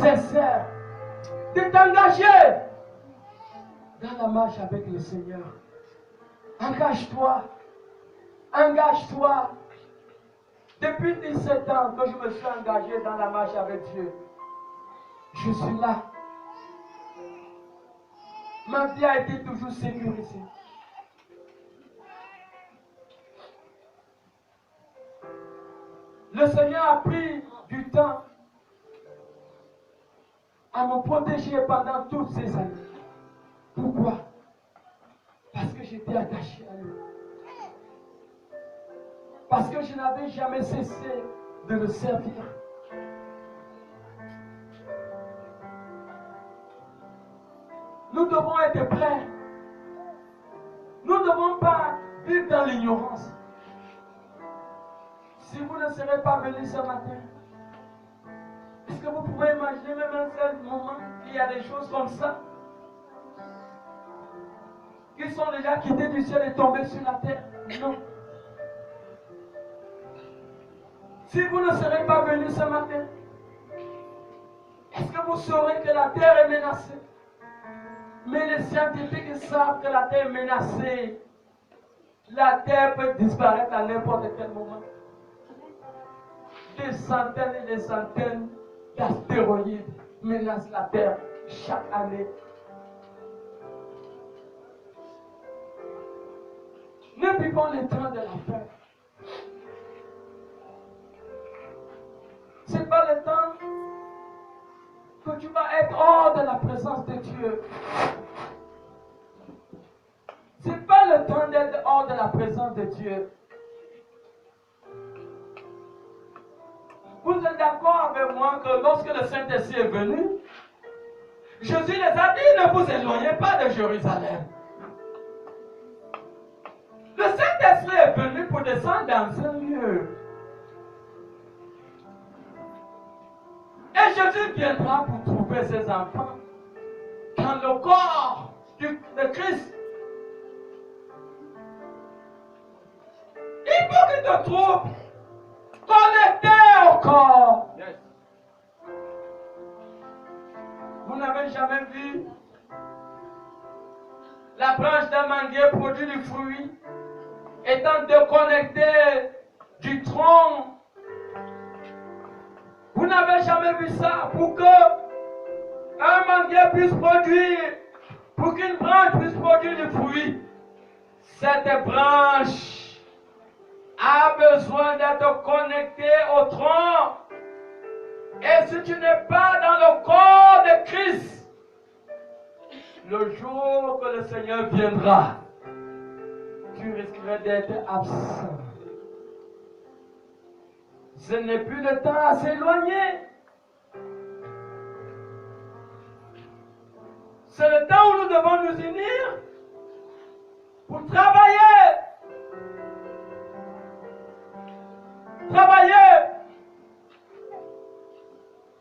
sincère de t'engager dans la marche avec le Seigneur. Engage-toi. Engage-toi. Depuis 17 ans que je me suis engagé dans la marche avec Dieu, je suis là. Ma vie a été toujours sécurisée. Le Seigneur a pris du temps à me protéger pendant toutes ces années. Pourquoi? Parce que j'étais attaché à lui. Parce que je n'avais jamais cessé de le servir. Nous devons être prêts. Nous ne devons pas vivre dans l'ignorance. Si vous ne serez pas venus ce matin, est-ce que vous pouvez imaginer même à ce moment qu'il y a des choses comme ça qui sont déjà quittés du ciel et tombés sur la terre? Non. Si vous ne serez pas venus ce matin, est-ce que vous saurez que la terre est menacée? Mais les scientifiques savent que la terre est menacée. La terre peut disparaître à n'importe quel moment. Des centaines et des centaines d'astéroïdes menacent la terre chaque année. Ne vivons les temps de la fin. Ce n'est pas le temps que tu vas être hors de la présence de Dieu. Ce n'est pas le temps d'être hors de la présence de Dieu. Vous êtes d'accord avec moi que lorsque le Saint-Esprit est venu, Jésus les a dit, ne vous éloignez pas de Jérusalem. Le Saint-Esprit est venu pour descendre dans un lieu. Et Jésus viendra pour trouver ses enfants dans le corps de Christ. Il faut qu'il te trouve connecté au corps. Yes. Vous n'avez jamais vu la branche d'un manguier produit du fruit étant déconnectée du tronc. Vous n'avez jamais vu ça pour que un manguier puisse produire, pour qu'une branche puisse produire du fruit. Cette branche a besoin d'être connectée au tronc. Et si tu n'es pas dans le corps de Christ, le jour que le Seigneur viendra, tu risquerais d'être absent. Ce n'est plus le temps à s'éloigner. C'est le temps où nous devons nous unir pour travailler. Travailler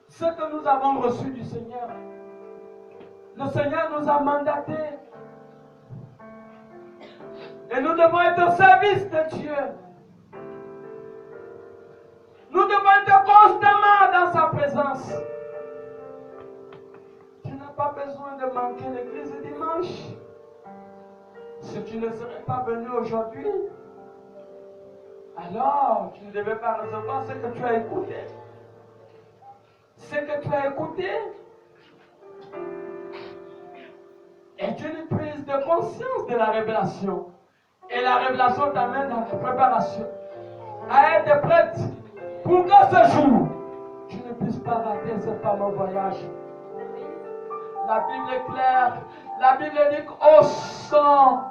ce que nous avons reçu du Seigneur. Le Seigneur nous a mandatés. Et nous devons être au service de Dieu. Nous devons être constamment dans sa présence. Tu n'as pas besoin de manquer l'église le dimanche. Si tu ne serais pas venu aujourd'hui, alors tu ne devais pas recevoir ce que tu as écouté. Ce que tu as écouté est une prise de conscience de la révélation. Et la révélation t'amène dans la préparation à être prête pour que ce jour, tu ne puisses pas rater ce fameux voyage. La Bible est claire. La Bible dit qu'au sang,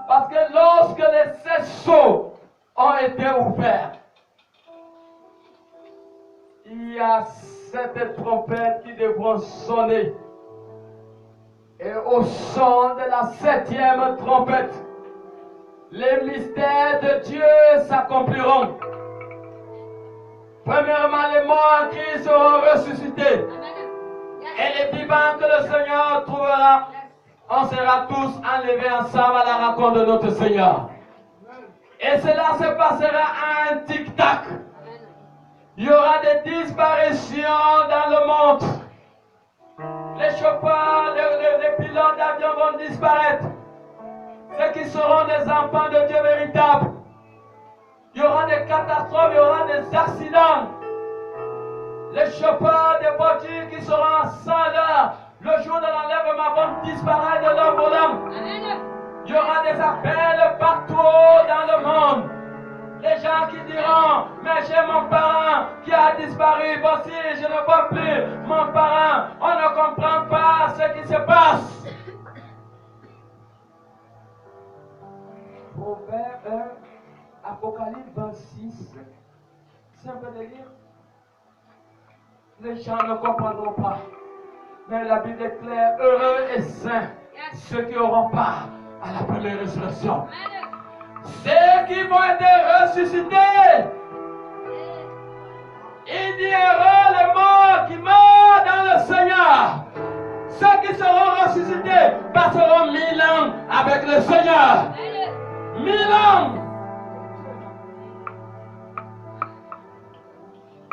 parce que lorsque les 7 sceaux ont été ouverts, il y a 7 trompettes qui devront sonner. Et au son de la 7e trompette, les mystères de Dieu s'accompliront. Premièrement, les morts en Christ seront ressuscités. Et les vivants que le Seigneur trouvera, on sera tous enlevés ensemble à la rencontre de notre Seigneur. Et cela se passera à un tic-tac. Il y aura des disparitions dans le monde. chauffeurs, les pilotes d'avion vont disparaître. Ceux qui seront des enfants de Dieu véritables. Il y aura des catastrophes, il y aura des accidents. Les chauffeurs des voitures qui seront sans l'heure, le jour de l'enlèvement, vont disparaître de leur volant. Il y aura des appels partout dans le monde. Les gens qui diront, mais j'ai mon parent qui a disparu, voici, je ne vois plus mon parent. On ne comprend pas ce qui se passe. Proverbe, Apocalypse 26, c'est un peu de lire. Les gens ne comprendront pas. Mais la Bible est claire, heureux et saints, ceux qui n'auront pas à la première résurrection. Ceux qui vont être ressuscités. Il dit heureux les morts qui meurent dans le Seigneur. Ceux qui seront ressuscités passeront 1000 ans avec le Seigneur. 1000 ans.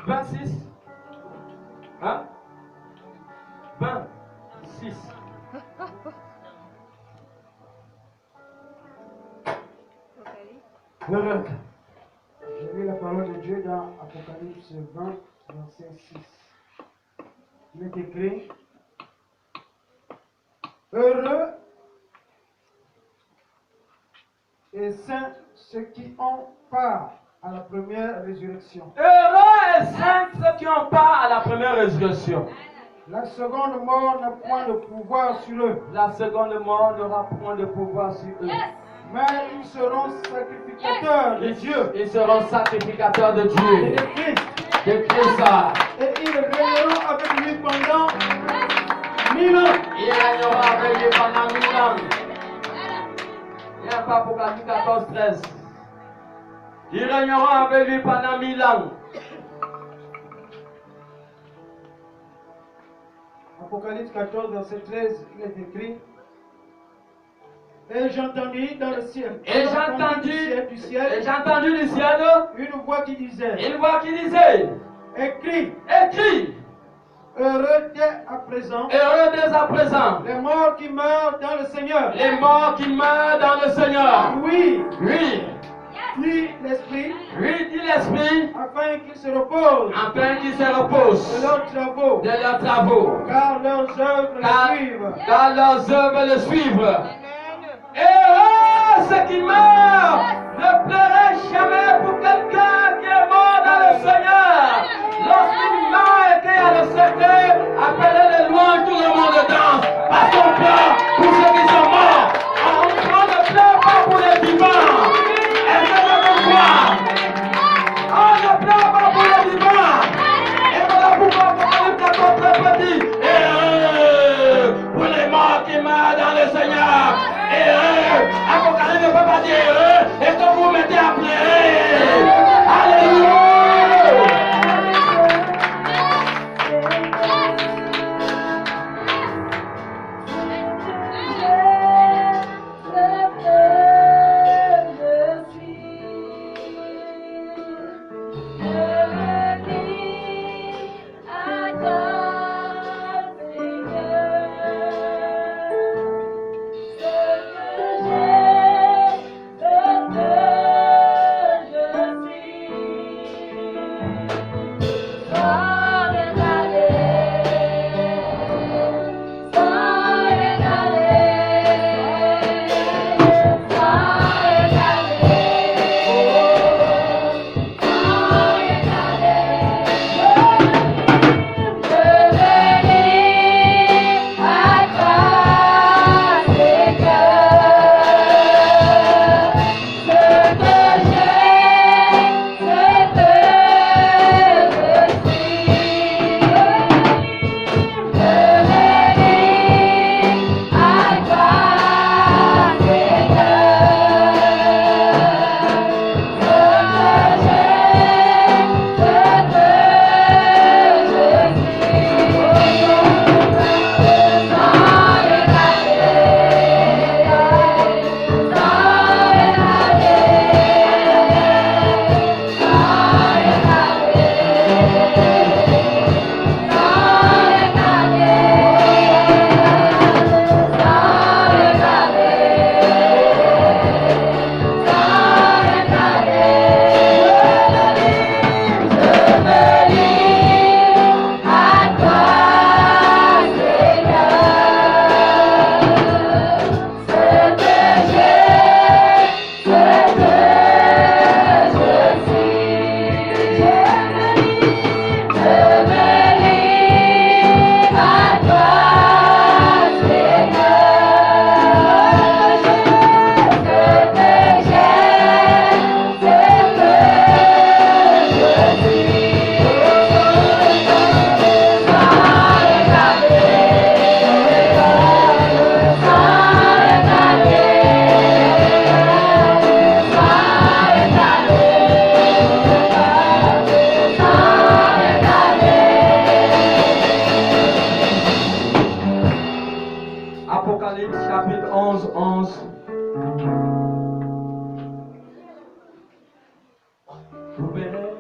26. Hein? 26. Heureux. J'ai lu la parole de Dieu dans Apocalypse 20, verset 6. Il est écrit: heureux et saints ceux qui ont part à la première résurrection. Heureux et saints ceux qui ont part à la première résurrection. La seconde mort n'a point de pouvoir sur eux. La seconde mort n'aura point de pouvoir sur eux. Mais ils seront sacrificateurs de Dieu. Ils seront sacrificateurs de Dieu. Et de Christ. De Christ. Et ils régneront avec lui pendant 1000 ans. Ils régneront avec lui pendant 1000 ans. Il n'y a pas Apocalypse 14, 13. Ils régneront avec lui pendant 1000 ans. Apocalypse 14, verset 13, il est écrit: et j'entendis dans le ciel. Et j'ai entendu du ciel une voix qui disait: une voix qui disait: écris, heureux dès à présent, les morts qui meurent dans le Seigneur. Les morts qui meurent dans le Seigneur. Oui, Oui, dit l'Esprit, oui, dit l'Esprit, afin qu'ils se reposent afin qu'ils se reposent de leurs de leurs travaux, car leurs œuvres les suivent. car leurs œuvres le suivent. Heureux ceux qui meurent, ne pleurez jamais pour quelqu'un qui est mort dans le Seigneur. Lorsqu'il meurt et qu'il y a le secret, appelez les louanges, tout le monde danse, parce qu'on pleure pour ceux qui sont morts. On ne pleure pas pour les vivants. Est-ce que vous croyez? On ne pleure pas pour les vivants. Et voilà pourquoi Apocalypse 14 très petit. Heureux pour les morts qui meurent dans le Seigneur. Heureux. Apocalypse ne peut pas dire heureux et que vous mettez à pleurer. Alléluia. 11, 11. Vous verrez,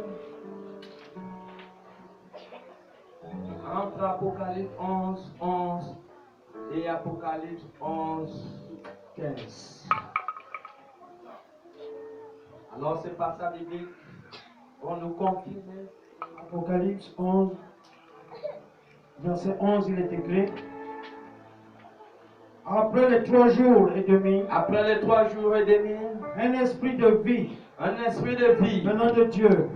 entre Apocalypse 11, 11 et Apocalypse 11, 15. Alors ces passages bibliques vont nous confirmer. Apocalypse 11, verset 11, il est écrit. Après les 3 jours et demi, Après les 3 jours et demi, un esprit de vie un esprit de vie venant de Dieu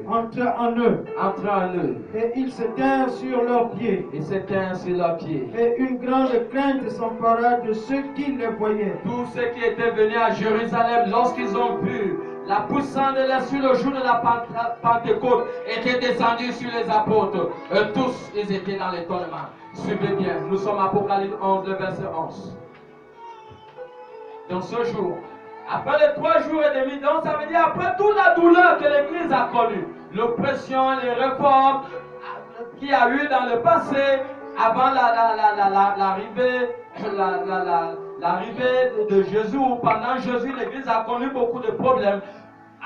entra entra en eux, en eux et ils se tinrent sur leurs pieds. et s'éteint sur leurs pieds. Et une grande crainte s'empara de ceux qui les voyaient. Tous ceux qui étaient venus à Jérusalem lorsqu'ils ont vu la puissance de l'Esprit le jour de la Pentecôte était descendue sur les apôtres. Eux tous, ils étaient dans l'étonnement. Suivez bien, nous sommes à Apocalypse 11, le verset 11. Dans ce jour, après les 3 jours et demi, donc ça veut dire après toute la douleur que l'Église a connue, l'oppression, les réformes qu'il y a eu dans le passé, avant l'arrivée de Jésus, ou pendant Jésus, l'Église a connu beaucoup de problèmes.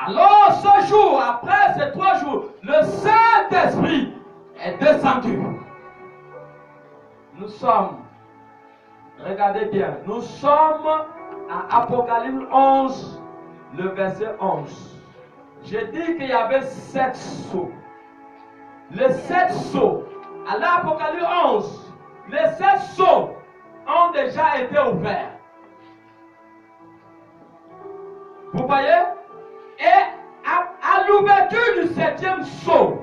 Alors ce jour, après ces 3 jours, le Saint-Esprit est descendu. Nous sommes, regardez bien, nous sommes à Apocalypse 11, le verset 11. J'ai dit qu'il y avait 7 sceaux. Les 7 sceaux, à l'Apocalypse 11, les 7 sceaux ont déjà été ouverts. Vous voyez? Et à l'ouverture du 7e sceau,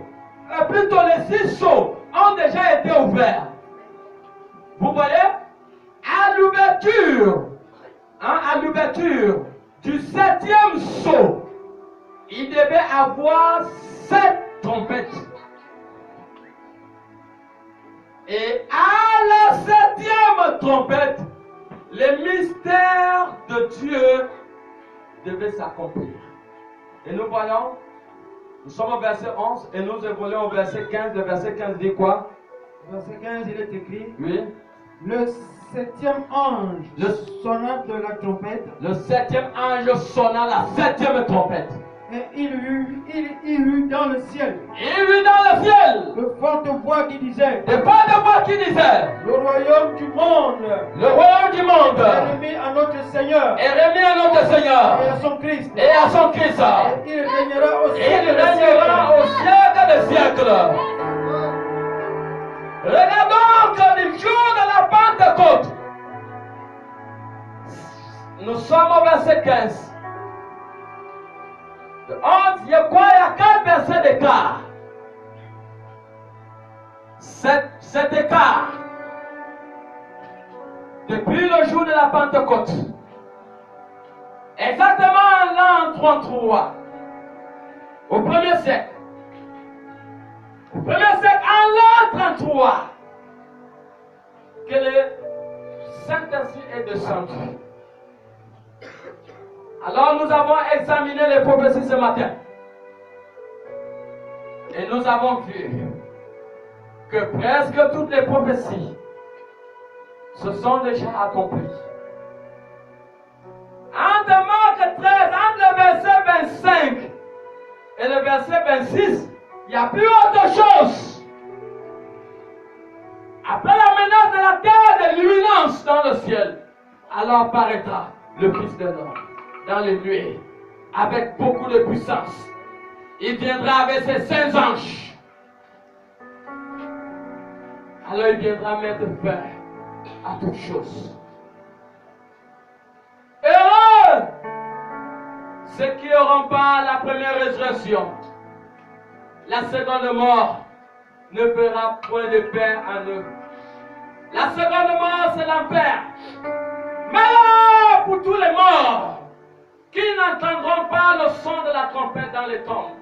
plutôt les 6 sceaux ont déjà été ouverts. Vous voyez? À l'ouverture du 7e sceau, il devait avoir 7 trompettes. Et à la 7e trompette, les mystères de Dieu devaient s'accomplir. Et nous voyons, nous sommes au verset 11 et nous évoluons au verset 15. Le verset 15 dit quoi? Verset 15, il est écrit. Oui. Le 7e ange sonna de la trompette. Le 7e ange sonna la 7e trompette. Et il y eut dans le ciel. Il y eut dans le ciel. De fortes voix qui disaient. De fortes voix qui disaient. Le royaume du monde. Le royaume du monde. Est remis à notre Seigneur. Est remis à notre Seigneur. Et à son Christ. Et à son Christ. Et il régnera au siècle. Il régnera au siècle des siècles. Regardons que le jour de la Pentecôte, nous sommes au verset 15. De 11, il y a 4 versets d'écart. Cet écart, depuis le jour de la Pentecôte, exactement en l'an 33, au 1er siècle, en l'an 33, que le Saint-Esprit est descendu. Alors nous avons examiné les prophéties ce matin. Et nous avons vu que presque toutes les prophéties se sont déjà accomplies. Entre Marc 13, entre le verset 25 et le verset 26, il n'y a plus autre chose. Après la menace de la terre de l'imminence dans le ciel, alors apparaîtra le Fils de l'homme dans les nuées, avec beaucoup de puissance. Il viendra avec ses saints anges. Alors il viendra mettre fin à toutes choses. Heureux ceux qui n'auront pas la première résurrection. La seconde mort ne fera point de paix en eux. La seconde mort, c'est l'enfer. Mais là, pour tous les morts qui n'entendront pas le son de la trompette dans les tombes.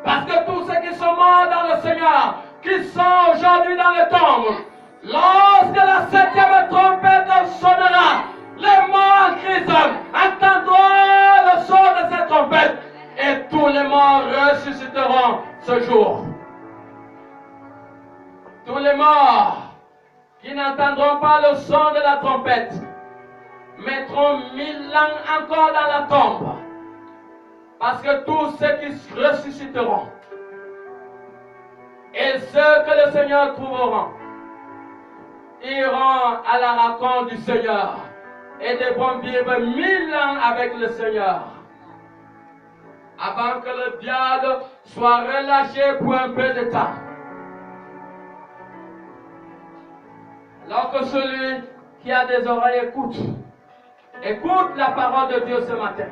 Parce que tous ceux qui sont morts dans le Seigneur, qui sont aujourd'hui dans les tombes, lorsque la 7e trompette sonnera, les morts en Christ entendront le son de cette trompette et tous les morts ressusciteront ce jour. Tous les morts qui n'entendront pas le son de la trompette mettront 1000 ans encore dans la tombe. Parce que tous ceux qui ressusciteront et ceux que le Seigneur trouveront iront à la rencontre du Seigneur et devront vivre 1000 ans avec le Seigneur avant que le diable soit relâché pour un peu de temps. Alors que celui qui a des oreilles écoute la parole de Dieu ce matin.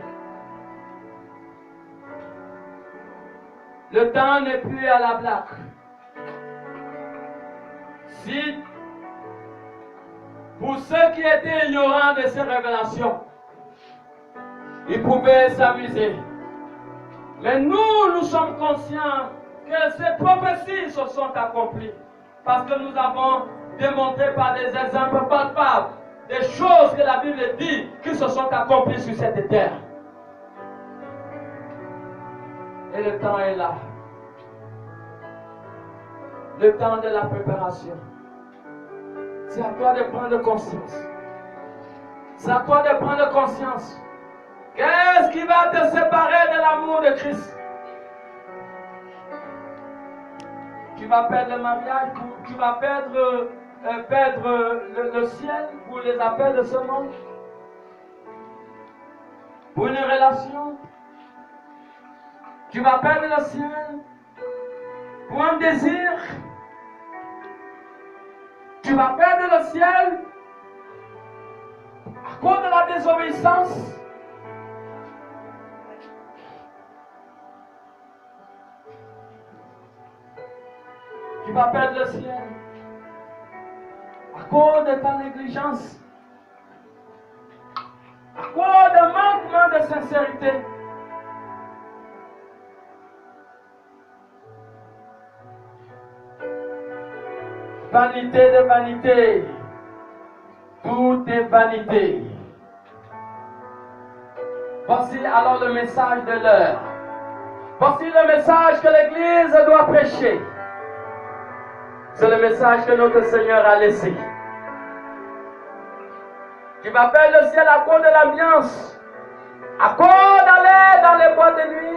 Le temps n'est plus à la blague. Si, pour ceux qui étaient ignorants de ces révélations, ils pouvaient s'amuser. Mais nous sommes conscients que ces prophéties se sont accomplies. Parce que nous avons démontré par des exemples palpables des choses que la Bible dit qui se sont accomplies sur cette terre. Et le temps est là. Le temps de la préparation. C'est à toi de prendre conscience. C'est à toi de prendre conscience. Qu'est-ce qui va te séparer de l'amour de Christ? Tu vas perdre le mariage, tu vas perdre le ciel pour les appels de ce monde, pour une relation. Tu vas perdre le ciel pour un désir. Tu vas perdre le ciel à cause de la désobéissance. Tu vas perdre le ciel à cause de ta négligence, à cause de manquement de sincérité. Vanité de vanité, tout est vanité. Voici alors le message de l'heure. Voici le message que l'Église doit prêcher. C'est le message que notre Seigneur a laissé. Tu vas perdre le ciel à cause de l'ambiance, à cause d'aller dans les boîtes de nuit.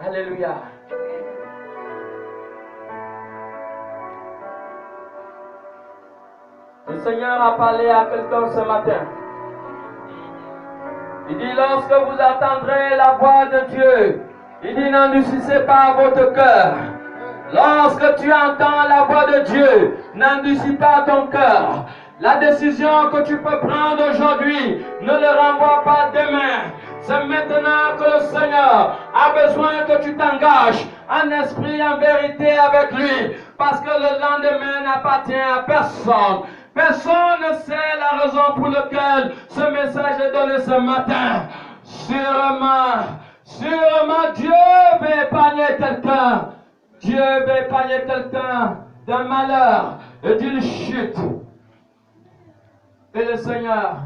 Alléluia. Le Seigneur a parlé à quelqu'un ce matin. Il dit, lorsque vous entendrez la voix de Dieu, il dit, n'endurcissez pas votre cœur. Lorsque tu entends la voix de Dieu, n'endurcis pas ton cœur. La décision que tu peux prendre aujourd'hui, ne le renvoie pas demain. C'est maintenant que le Seigneur a besoin que tu t'engages en esprit, en vérité avec lui. Parce que le lendemain n'appartient à personne. Personne ne sait la raison pour laquelle ce message est donné ce matin. Sûrement, Dieu veut épargner quelqu'un. Dieu veut épargner quelqu'un d'un malheur et d'une chute. Et le Seigneur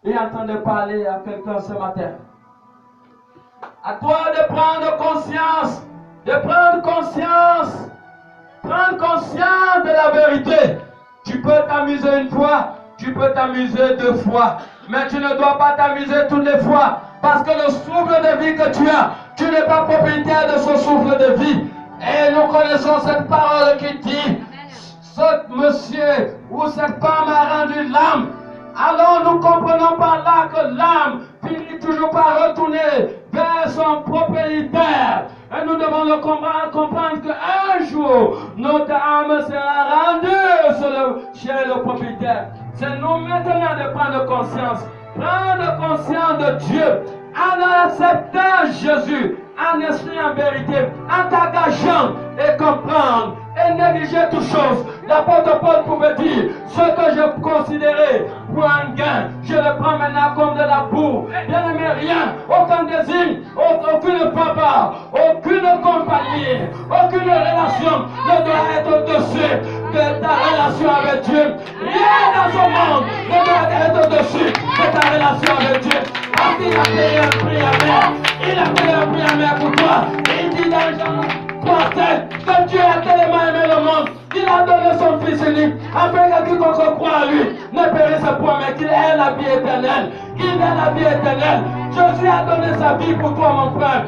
est en train de parler à quelqu'un ce matin. À toi de prendre conscience, prendre conscience de la vérité. Tu peux t'amuser une fois, tu peux t'amuser 2 fois, mais tu ne dois pas t'amuser toutes les fois, parce que le souffle de vie que tu as, tu n'es pas propriétaire de ce souffle de vie. Et nous connaissons cette parole qui dit, ce monsieur ou cette femme a rendu l'âme. Alors nous comprenons par là que l'âme finit toujours par retourner vers son propriétaire. Et nous devons le comprendre qu'un jour, notre âme sera rendue chez le propriétaire. C'est nous maintenant de prendre conscience de Dieu, en acceptant Jésus, en esprit, en vérité, en t'engageant et comprendre et négliger toutes choses. L'apôtre Paul pouvait dire, ce que je considérais pour un gain, je le prends maintenant comme de la boue. Bien aimé, rien, aucun désir, aucune papa, aucune compagnie, aucune relation ne doit être au-dessus de ta relation avec Dieu. Rien dans ce monde ne doit être au-dessus de ta relation avec Dieu. qu'il a payé un prix amer. Il a payé un prix amer pour toi. Il dit dans Jean 3:7 que Dieu a tellement aimé le monde qu'il a donné son Fils unique afin que quiconque croit à lui ne périsse point, mais qu'il ait la vie éternelle. Qu'il ait la vie éternelle. Jésus a donné sa vie pour toi, mon frère.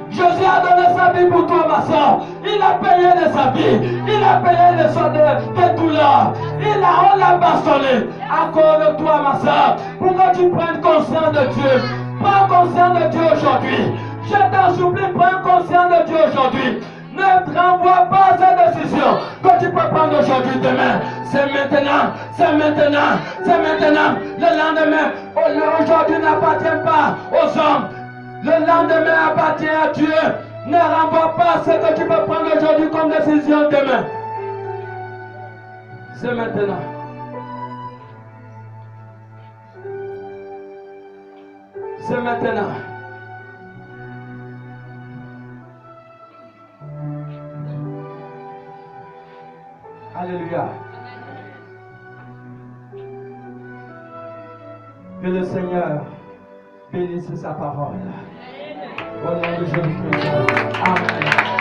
Jésus a donné sa vie pour toi, ma soeur. Il a payé de sa vie. Il a payé de douleurs. On l'a bastonné à cause de toi, ma soeur. Pour que tu prennes conscience de Dieu. Prends conscience de Dieu aujourd'hui. Je t'en supplie, prends conscience de Dieu aujourd'hui. Ne renvoie pas cette décision que tu peux prendre aujourd'hui, demain. C'est maintenant, c'est maintenant, c'est maintenant. Le lendemain, aujourd'hui n'appartient pas aux hommes. Le lendemain appartient à Dieu. Ne renvoie pas ce que tu peux prendre aujourd'hui comme décision demain. C'est maintenant. C'est maintenant. Alléluia. Que le Seigneur bénisse sa parole. Au nom de Jésus-Christ. Amen.